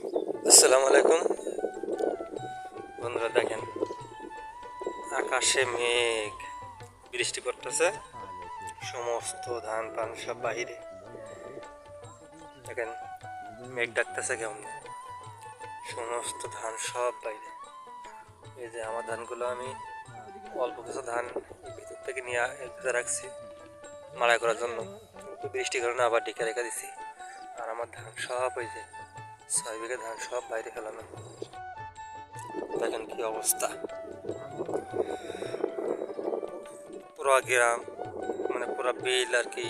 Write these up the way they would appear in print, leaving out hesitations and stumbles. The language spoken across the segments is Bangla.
আসসালামু আলাইকুম বন্ধুরা, দেখেন আকাশে মেঘ, বৃষ্টি পড়তেছে, সমস্ত ধান পান সব বাহিরে। দেখেন মেঘ ডাকতেছে কেমন, সমস্ত ধান সব বাইরে। এই যে আমার ধানগুলো আমি অল্প কিছু ধান ভিতর থেকে নিয়ে ভেজা রাখছি মাড়াই করার জন্য, বৃষ্টির কারণে আবার ডেকে রেখে দিছি। আর আমার ধান সব ওই যে 6 বিঘা ধান সব বাইরে ফেলানো। দেখেন কি অবস্থা, পুরো গ্রাম মানে পুরো বিল আর কি,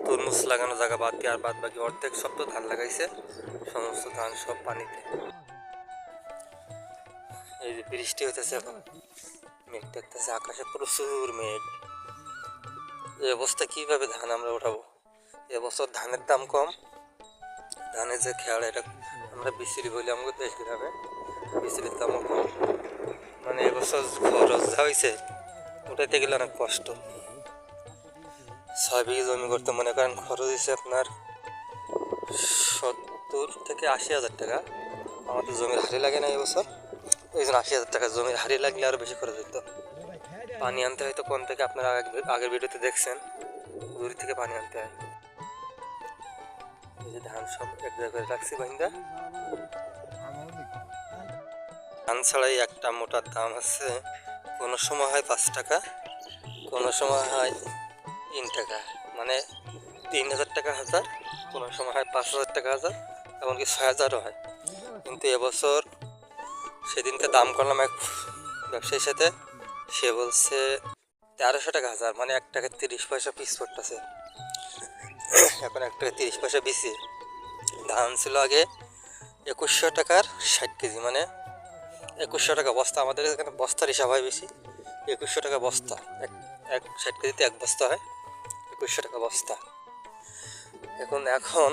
তরমুজ লাগানো জায়গা বাদ দিয়ে আর বাদ বাকি অর্ধেক সব তো ধান লাগাইছে, সমস্ত ধান সব পানিতে। এই যে বৃষ্টি হইতেছে, এখন মেঘ দেখতেছে, আকাশে প্রচুর মেঘ। এই অবস্থা কিভাবে ধান আমরা উঠাবো? এবছর ধানের দাম কম, ধানের যে খেয়াল এটা আমরা বিচুলি বলি আমাদের দেশ গ্রামে, বিচুলির দামও কম। মানে এবছর খরচ যা হয়েছে উঠাইতে গেলে অনেক কষ্ট। 6 বিঘা জমি করতে মনে করেন খরচ হয়েছে আপনার 70 থেকে 80 হাজার টাকা। আমাদের জমির হাড়ি লাগে না এবছর, এই জন্য 80 হাজার টাকা জমির হাড়ি লাগলে আরো বেশি খরচ হইতো। পানি আনতে হয়তো কোন থেকে আপনারা আগের ভিডিওতে দেখছেন, দূর থেকে পানি আনতে হয়। এই যে ধান সব এক জায়গায় রাখছি বাইন্দা। ধান ছাড়াই একটা মোটার দাম আছে, কোনো সময় হয় 5 টাকা, কোনো সময় হয় 3 টাকা, মানে 3,000 টাকা হাজার, কোনো সময় হয় 5,000 টাকা হাজার, এমনকি 6,000ও হয়। কিন্তু এবছর সেদিনকে দাম করলাম এক ব্যবসায়ীর সাথে, সে বলছে 1300 টাকা হাজার, মানে 1 টাকা 30 পয়সা পিস পড়তেছে। এখন 1 টাকা 30 পয়সা বেশি। ধান ছিল আগে 2100 টাকার 60 কেজি, মানে 2100 টাকা বস্তা। আমাদের এখানে বস্তার হিসাব হয় বেশি, 2100 টাকা বস্তা, এক 60 কেজিতে এক বস্তা হয়, 2100 টাকা বস্তা। এখন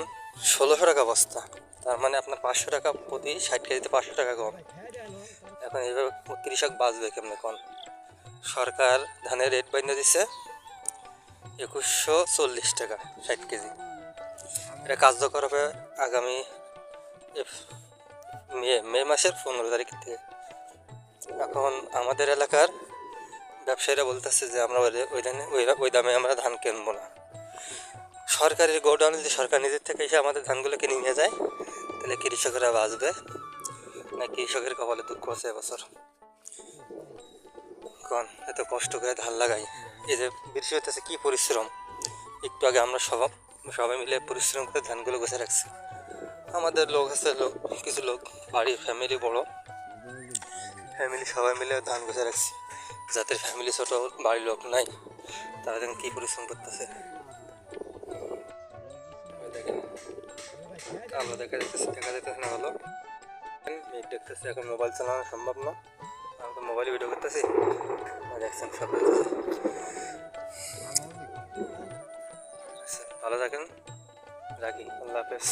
1600 টাকা বস্তা, তার মানে আপনার 500 টাকা প্রতি 60 কেজিতে 500 টাকা কম। এখন এইভাবে কৃষক বাঁচবে কেমনে কোন? সরকার ধানের রেট বাইন্ধে দিচ্ছে 2140 টাকা 60 কেজি। এটা কার্যকর হবে আগামী মে মাসের 15 তারিখ থেকে। এখন আমাদের এলাকার ব্যবসায়ীরা বলতেছে যে আমরা ওই দামে আমরা ধান কিনবো না। সরকারের গোডাউনে যদি সরকার নিজের থেকে এসে আমাদের ধানগুলো কিনে নিয়ে যায়, তাহলে কৃষকেরা বাঁচবে না? কৃষকের কপালে দুঃখ আছে এবছর। কারণ এত কষ্ট করে ধান লাগাই, এই যে বৃষ্টি হইতেছে, কি পরিশ্রম। একটু আগে আমরা সবাই মিলে পরিশ্রম করে ধানগুলো গুছিয়ে রাখছি। আমাদের লোক আছে, কিছু লোক বাড়ির ফ্যামিলি বড় ফ্যামিলি, সবাই মিলে ধান গুছিয়ে রাখছি। যাদের ফ্যামিলি ছোট, বাড়ির লোক নাই, তারা দেখেন কি পরিশ্রম করতেছে। দেখেন আলো দেখা যাইতেছে না, হলো মেঘ দেখতেছে। এখন মোবাইল চালানো সম্ভব না, আমি তো মোবাইলে ভিডিও করতেছি, দেখছেন সব। আচ্ছা, ভালো থাকেন, রাখি, আল্লাহ হাফেজ।